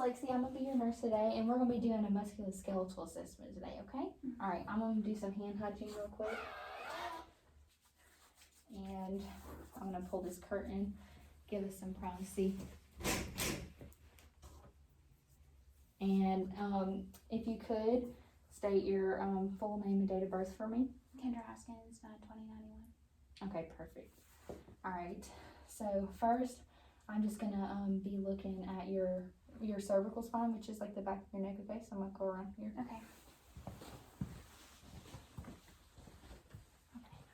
Lexi. I'm going to be your nurse today, and we're going to be doing a musculoskeletal assessment today, okay? All right, I'm going to do some hand hygiene real quick. And I'm going to pull this curtain, give us some privacy. And if you could, state your full name and date of birth for me. Kendra Hoskins, 9/20/91. Okay, perfect. All right, so first, I'm just going to be looking at your cervical spine, which is like the back of your neck, okay? So I'm going to go around here. Okay.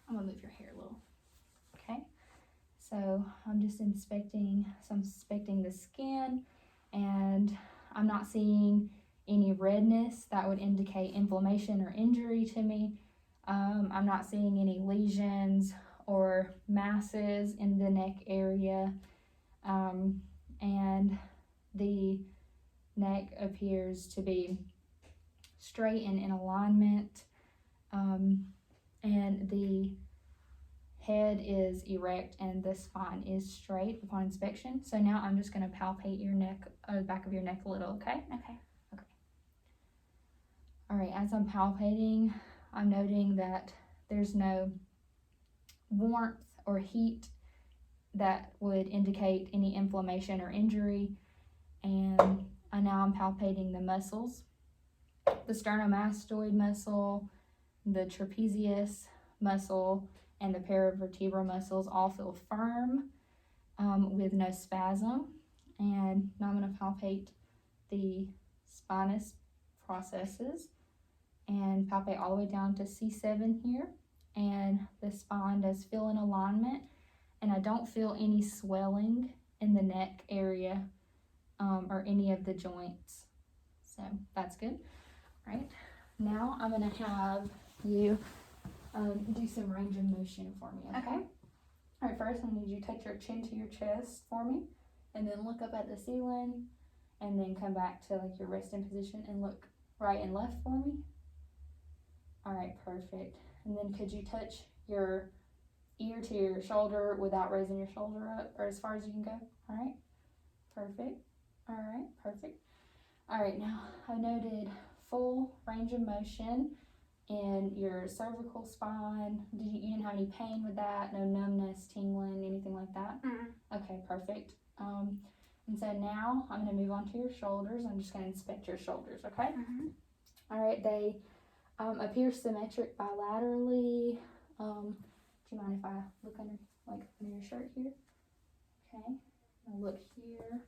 I'm going to move your hair a little. Okay, so I'm just inspecting the skin, and I'm not seeing any redness that would indicate inflammation or injury to me. I'm not seeing any lesions or masses in the neck area, and the neck appears to be straight and in alignment, and the head is erect and the spine is straight upon inspection. So now I'm just going to palpate your neck, back of your neck a little, okay? Okay. Okay. All right, as I'm palpating, I'm noting that there's no warmth or heat that would indicate any inflammation or injury. And now I'm palpating the muscles, the sternomastoid muscle, the trapezius muscle, and the paravertebral muscles all feel firm with no spasm. And now I'm going to palpate the spinous processes and palpate all the way down to C7 here. And the spine does feel in alignment, and I don't feel any swelling in the neck area or any of the joints. So that's good. All right, now I'm going to have you do some range of motion for me, okay? Okay. All right, first I need you to touch your chin to your chest for me, and then look up at the ceiling, and then come back to like your resting position and look right and left for me. All right, perfect. And then could you touch your ear to your shoulder without raising your shoulder up, or as far as you can go? All right, perfect. All right, perfect. All right, now I noted full range of motion in your cervical spine. You didn't have any pain with that? No numbness, tingling, anything like that? Okay, perfect. And so now I'm going to move on to your shoulders. I'm just going to inspect your shoulders, okay? All right, they appear symmetric bilaterally. Do you mind if I look under your shirt here? Okay, I'll look here.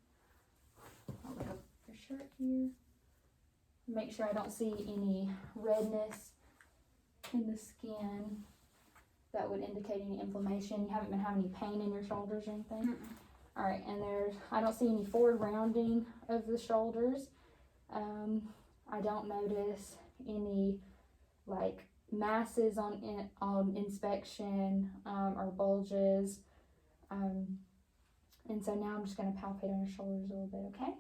I'll look up your shirt here. Make sure I don't see any redness in the skin that would indicate any inflammation. You haven't been having any pain in your shoulders or anything? All right, and I don't see any forward rounding of the shoulders. I don't notice any like masses on inspection or bulges. And so now I'm just going to palpate on your shoulders a little bit, okay?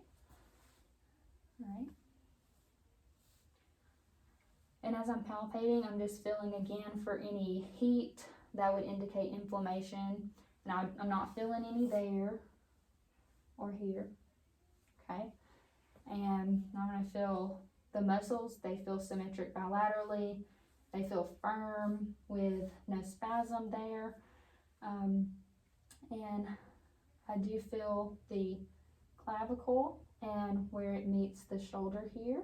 All right. And as I'm palpating, I'm just feeling again for any heat that would indicate inflammation. And I'm not feeling any there or here, okay? And now I'm going to feel the muscles. They feel symmetric bilaterally. They feel firm with no spasm there. And I do feel the clavicle and where it meets the shoulder here,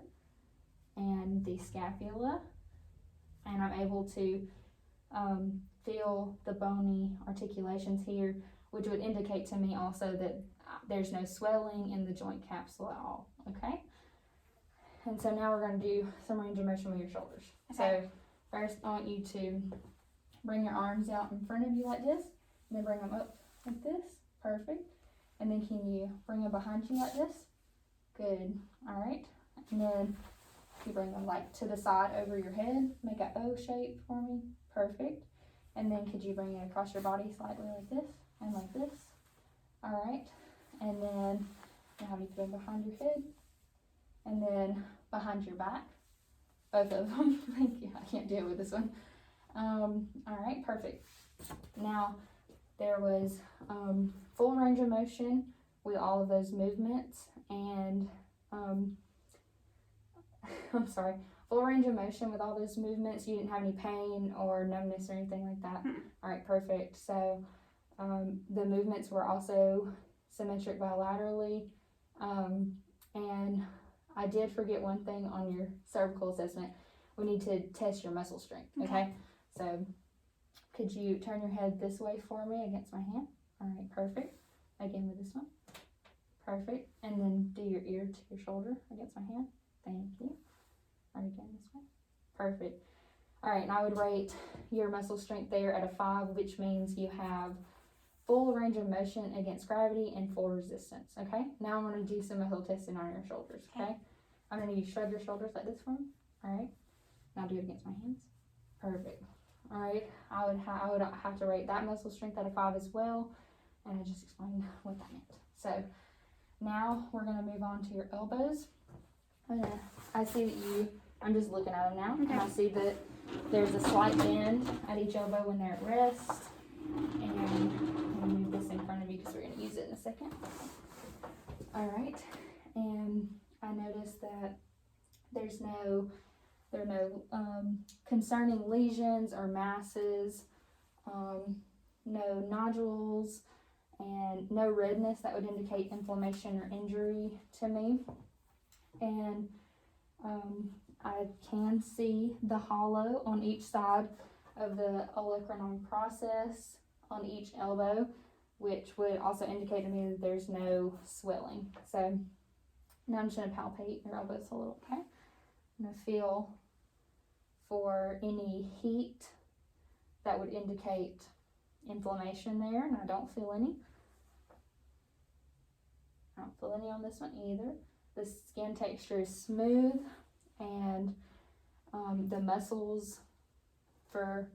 and the scapula, and I'm able to feel the bony articulations here, which would indicate to me also that there's no swelling in the joint capsule at all, okay? And so now we're going to do some range of motion with your shoulders. Okay. So first I want you to bring your arms out in front of you like this, and then bring them up like this, perfect. And then can you bring them behind you like this? Good, all right. And then you bring them like to the side over your head, make an O shape for me, perfect. And then could you bring it across your body slightly like this and like this? All right, and then I'll have you put them behind your head and then behind your back, both of them. Thank you, I can't do it with this one. All right, perfect. Now there was full range of motion with all of those movements, and I'm sorry, full range of motion with all those movements. You didn't have any pain or numbness or anything like that. All right, perfect. So the movements were also symmetric bilaterally. And I did forget one thing on your cervical assessment. We need to test your muscle strength, okay? So could you turn your head this way for me against my hand? All right, perfect. Again with this one. Perfect. And then do your ear to your shoulder against my hand. Thank you. All right, again this way. Perfect. All right, and I would rate your muscle strength there at a 5, which means you have full range of motion against gravity and full resistance, okay? Now I'm going to do some muscle testing on your shoulders, okay? I'm going to need you to shrug your shoulders like this for me. All right. Now do it against my hands. Perfect. All right. I would have to rate that muscle strength at a 5 as well, and I just explained what that meant. So now we're going to move on to your elbows. I see that I'm just looking at them now, and I see that there's a slight bend at each elbow when they're at rest. And I'm going to move this in front of you because we're going to use it in a second. All right. And I noticed that there are no concerning lesions or masses, no nodules, and no redness that would indicate inflammation or injury to me. And I can see the hollow on each side of the olecranon process on each elbow, which would also indicate to me that there's no swelling. So now I'm just going to palpate your elbows a little, okay? I'm going to feel for any heat that would indicate inflammation there, and I don't feel any. I don't feel any on this one either. The skin texture is smooth, and the muscles for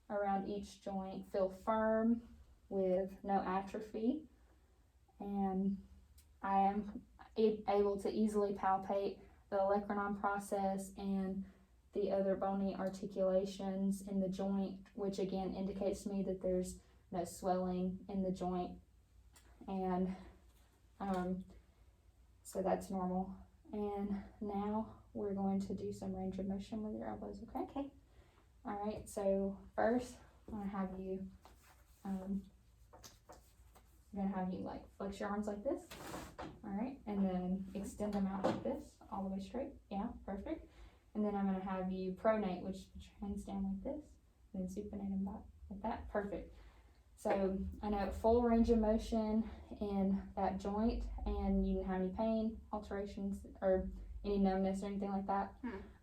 around each joint feel firm with no atrophy, and I am able to easily palpate the olecranon process and the other bony articulations in the joint, which again indicates to me that there's no swelling in the joint, and so that's normal. And now we're going to do some range of motion with your elbows, okay? All right, so first I'm gonna have you like flex your arms like this, all right, and then extend them out like this, all the way straight. Yeah, perfect. And then I'm gonna have you pronate, which put your hands down like this, and then supinate them back like that. Perfect. So I know full range of motion in that joint, and you didn't have any pain, alterations, or any numbness or anything like that.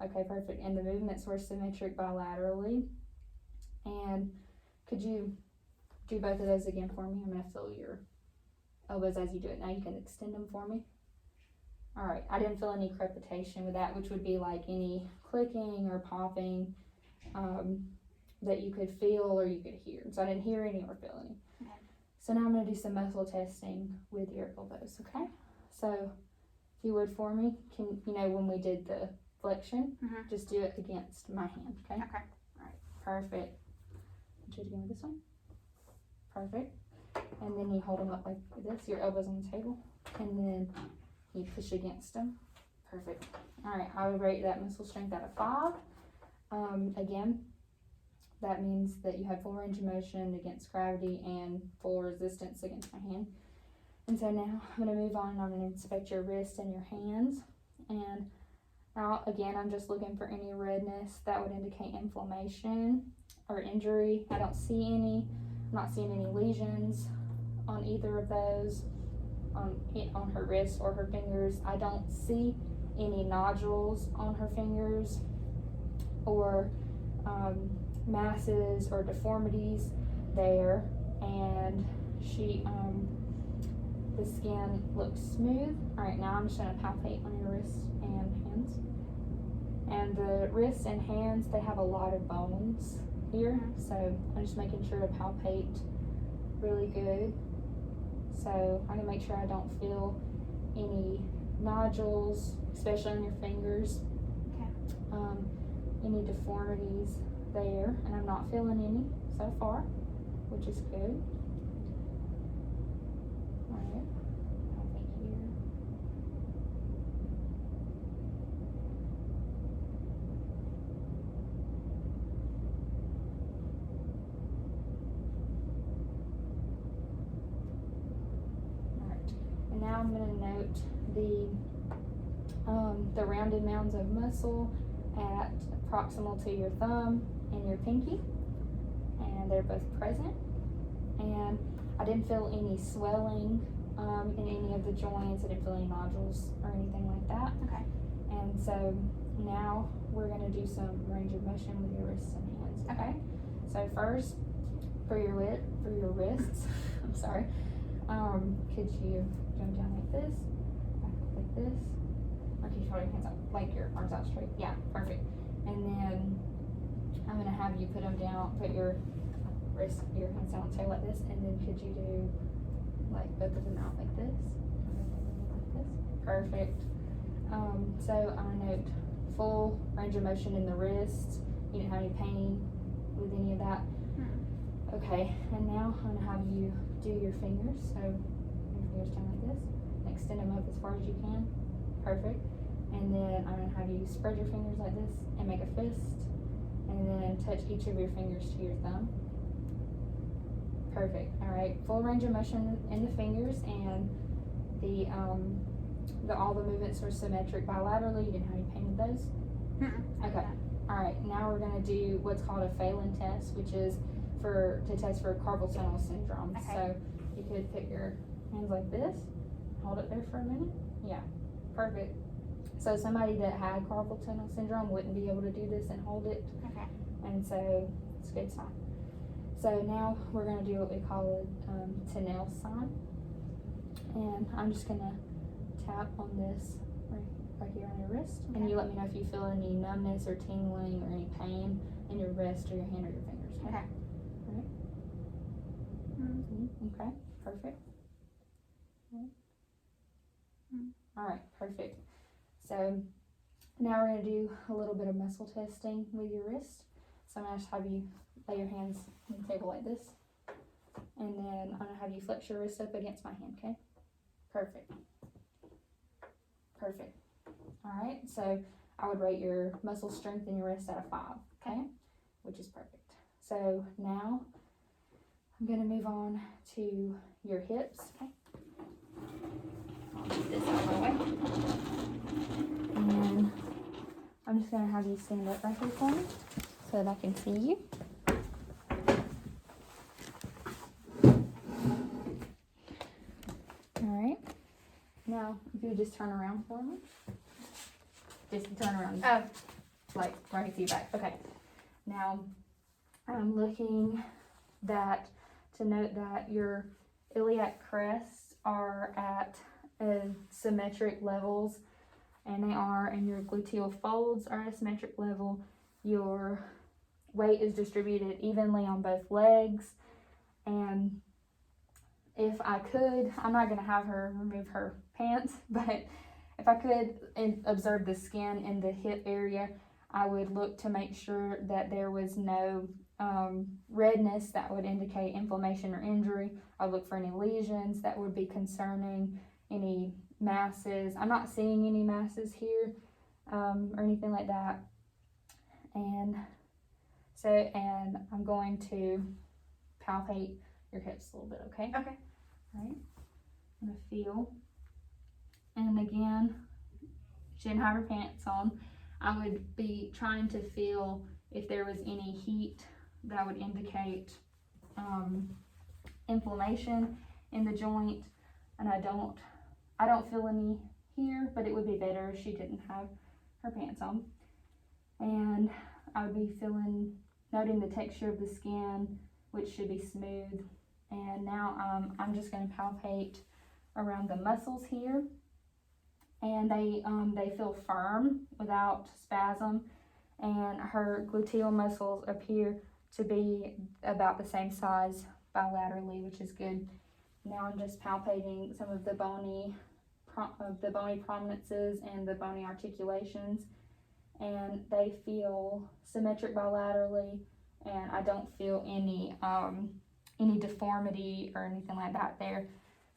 Okay, perfect. And the movements were symmetric bilaterally. And could you do both of those again for me? I'm going to feel your elbows as you do it. Now you can extend them for me. All right, I didn't feel any crepitation with that, which would be like any clicking or popping that you could feel or you could hear. So I didn't hear any or feel any. Okay. So now I'm going to do some muscle testing with your elbows, okay? So if you would for me, when we did the flexion, just do it against my hand, okay? Okay. All right, perfect. Do it again with this one. Perfect. And then you hold them up like this, your elbows on the table, and then you push against them. Perfect. All right, I would rate that muscle strength out of 5. Again, that means that you have full range of motion against gravity and full resistance against my hand. And so now I'm going to move on, and I'm going to inspect your wrist and your hands. And now, again, I'm just looking for any redness that would indicate inflammation or injury. I don't see any. I'm not seeing any lesions on either of those, on her wrist or her fingers. I don't see any nodules on her fingers or masses or deformities there. And the skin looks smooth. All right, now I'm just going to palpate on your wrists and hands. And the wrists and hands, they have a lot of bones here, so I'm just making sure to palpate really good. So I'm going to make sure I don't feel any nodules, especially on your fingers. Okay. Any deformities there, and I'm not feeling any so far, which is good. Alright, palpate here. now I'm going to note the rounded mounds of muscle at proximal to your thumb and your pinky, and they're both present. And I didn't feel any swelling in any of the joints. I didn't feel any nodules or anything like that. Okay. And so now we're going to do some range of motion with your wrists and hands. Okay. So first, for your wrists, I'm sorry. Could you jump down like this, back up like this, or keep your hands up, like your arms out straight? Yeah, perfect. And then I'm gonna have you put them down, put your hands down on the table like this, and then could you do like both of them out like this? Perfect. So I note full range of motion in the wrists. You didn't have any pain with any of that. Okay, and now I'm gonna have you do your fingers. So your fingers down like this, and extend them up as far as you can. Perfect. And then I'm gonna have you spread your fingers like this and make a fist, and then touch each of your fingers to your thumb. Perfect. All right, full range of motion in the fingers, and all the movements were symmetric bilaterally. You didn't have any pain with those? Okay. All right, now we're gonna do what's called a Phelan test, which is to test for carpal tunnel syndrome. Okay. So you could put your hands like this, hold it there for a minute. Yeah, perfect. So somebody that had carpal tunnel syndrome wouldn't be able to do this and hold it. Okay. And so it's a good sign. So now we're gonna do what we call a Tunnel sign. And I'm just gonna tap on this right here on your wrist. Okay. And you let me know if you feel any numbness or tingling or any pain in your wrist or your hand or your fingers. Okay. All right. Okay, perfect. All right, perfect. So now we're gonna do a little bit of muscle testing with your wrist. So I'm gonna just have you lay your hands on the table like this, and then I'm gonna have you flex your wrist up against my hand. Okay, perfect. Perfect. All right, so I would rate your muscle strength in your wrist out of 5. Okay, which is perfect. So now I'm gonna move on to your hips. Okay. I'll move this out of my way. And I'm just gonna have you stand up right here for me so that I can see you. Alright. Now, if you just turn around for me. Just turn around. Oh. Like right to your back. Okay. Now, I'm looking to note that your iliac crests are at symmetric levels, and they are, and your gluteal folds are at a symmetric level. Your weight is distributed evenly on both legs, and if I could, I'm not going to have her remove her pants, but if I could observe the skin in the hip area, I would look to make sure that there was no redness that would indicate inflammation or injury. I would look for any lesions that would be concerning, any masses. I'm not seeing any masses here or anything like that. And I'm going to palpate your hips a little bit, okay? Okay. All right. I'm going to feel. And again, she didn't have her pants on. I would be trying to feel if there was any heat that would indicate inflammation in the joint. And I don't feel any here, but it would be better if she didn't have her pants on. And I would be noting the texture of the skin, which should be smooth. And now I'm just going to palpate around the muscles here. And they feel firm without spasm, and her gluteal muscles appear to be about the same size bilaterally, which is good. Now I'm just palpating some of the bony prominences and the bony articulations, and they feel symmetric bilaterally, and I don't feel any deformity or anything like that there.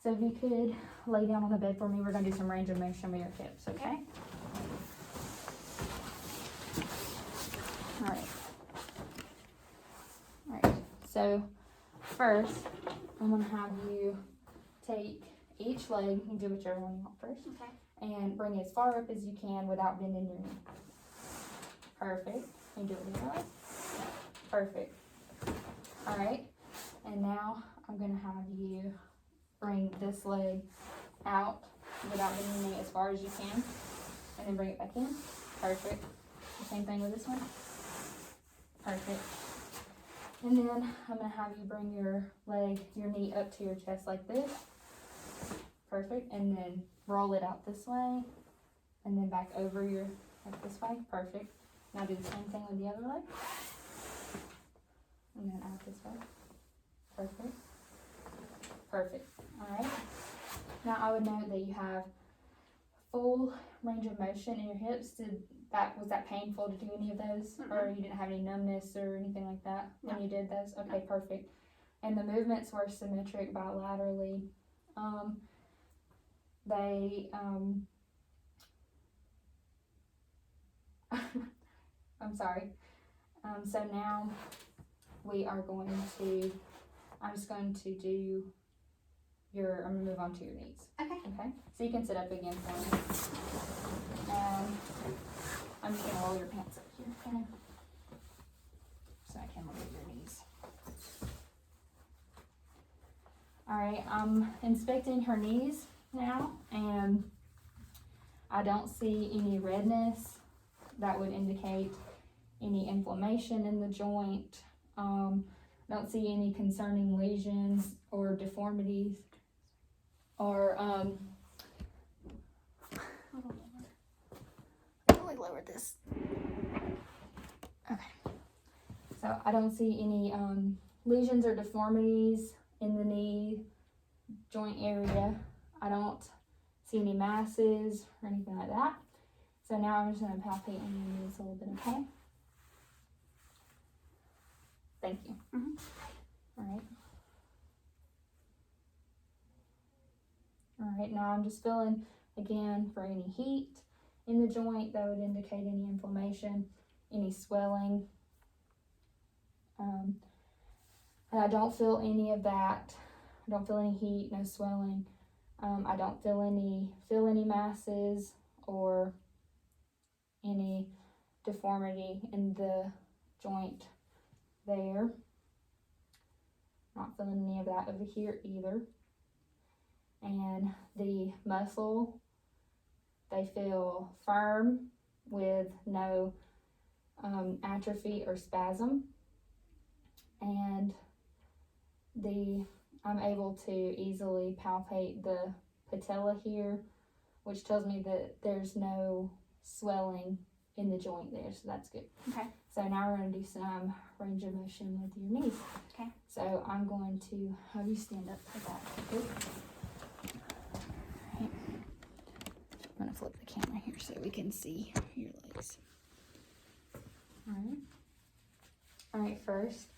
So if you could lay down on the bed for me, we're going to do some range of motion with your hips, okay? All right. So first, I'm going to have you take each leg. You can do whichever one you want first. Okay. And bring it as far up as you can without bending your knee. Perfect. And do it with your leg. Perfect. All right. And now I'm going to have you bring this leg out without bending your knee as far as you can. And then bring it back in. Perfect. The same thing with this one. Perfect. And then I'm going to have you bring your leg, your knee up to your chest like this. Perfect. And then roll it out this way. And then back over your, like this way. Perfect. Now do the same thing with the other leg. And then out this way. Perfect. Perfect. Alright. Now I would note that you have full range of motion in your hips. Was that painful to do any of those? Mm-mm. Or you didn't have any numbness or anything like that when No. you did those? Okay, perfect. And the movements were symmetric bilaterally. I'm sorry. So now we are going to, I'm just going to do I'm going to move on to your knees. Okay. Okay? So you can sit up again for me. I'm just going to roll your pants up here, okay? So I can look at your knees. Alright, I'm inspecting her knees now, and I don't see any redness that would indicate any inflammation in the joint. Don't see any concerning lesions or deformities or really lower this. Okay. So I don't see any lesions or deformities in the knee joint area. I don't see any masses or anything like that. So now I'm just going to palpate on your knees a little bit, okay? Thank you. All right. All right, now I'm just feeling, again, for any heat in the joint that would indicate any inflammation, any swelling. And I don't feel any of that. I don't feel any heat, no swelling. I don't feel any masses or any deformity in the joint there. Not feeling any of that over here either. And the muscle, they feel firm with no atrophy or spasm. And I'm able to easily palpate the patella here, which tells me that there's no swelling in the joint there, so that's good. Okay. So now we're going to do some range of motion with your knees. Okay. So I'm going to have you stand up for that. Okay. All right. I'm going to flip the camera here so we can see your legs. All right. All right, first